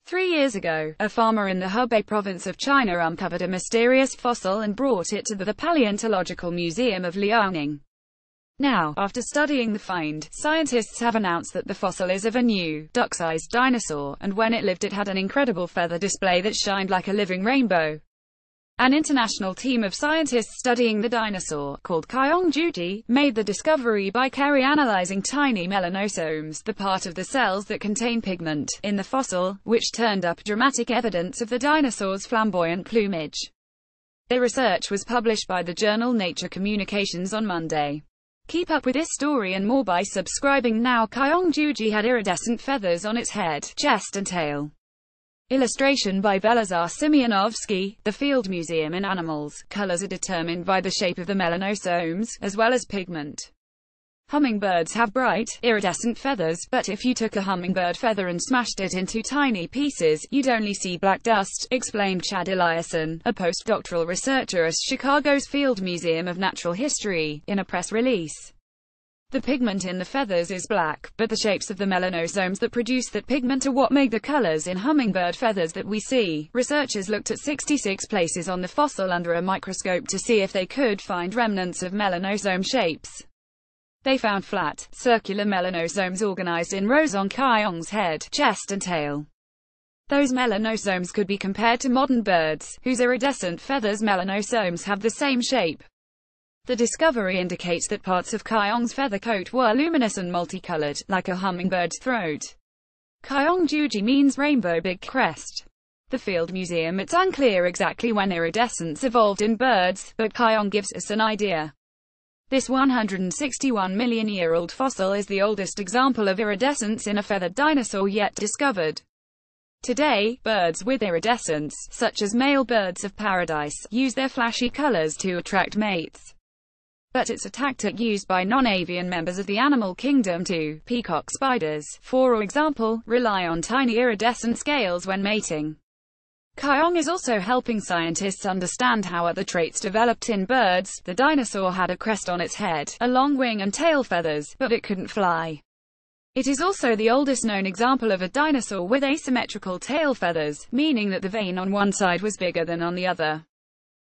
3 years ago, a farmer in the Hubei province of China uncovered a mysterious fossil and brought it to the Paleontological Museum of Liaoning. Now, after studying the find, scientists have announced that the fossil is of a new, duck-sized dinosaur, and when it lived it had an incredible feather display that shined like a living rainbow. An international team of scientists studying the dinosaur, called Kyong-juji, made the discovery by analyzing tiny melanosomes, the part of the cells that contain pigment, in the fossil, which turned up dramatic evidence of the dinosaur's flamboyant plumage. Their research was published by the journal Nature Communications on Monday. Keep up with this story and more by subscribing now. Kyong-juji had iridescent feathers on its head, chest and tail. Illustration by Velazar Simeonovsky. The Field Museum in Animals. Colors are determined by the shape of the melanosomes, as well as pigment. Hummingbirds have bright, iridescent feathers, but if you took a hummingbird feather and smashed it into tiny pieces, you'd only see black dust, explained Chad Eliasson, a postdoctoral researcher at Chicago's Field Museum of Natural History, in a press release. The pigment in the feathers is black, but the shapes of the melanosomes that produce that pigment are what make the colors in hummingbird feathers that we see. Researchers looked at 66 places on the fossil under a microscope to see if they could find remnants of melanosome shapes. They found flat, circular melanosomes organized in rows on Kyong's head, chest and tail. Those melanosomes could be compared to modern birds, whose iridescent feathers melanosomes have the same shape. The discovery indicates that parts of Kyong's feather coat were luminous and multicolored, like a hummingbird's throat. Kyong-juji means rainbow big crest. The Field Museum. It's unclear exactly when iridescence evolved in birds, but Kyong gives us an idea. This 161 million-year-old fossil is the oldest example of iridescence in a feathered dinosaur yet discovered. Today, birds with iridescence, such as male birds of paradise, use their flashy colors to attract mates. But it's a tactic used by non-avian members of the animal kingdom too. Peacock spiders, for example, rely on tiny iridescent scales when mating. Kyong is also helping scientists understand how other traits developed in birds. The dinosaur had a crest on its head, a long wing and tail feathers, but it couldn't fly. It is also the oldest known example of a dinosaur with asymmetrical tail feathers, meaning that the vein on one side was bigger than on the other.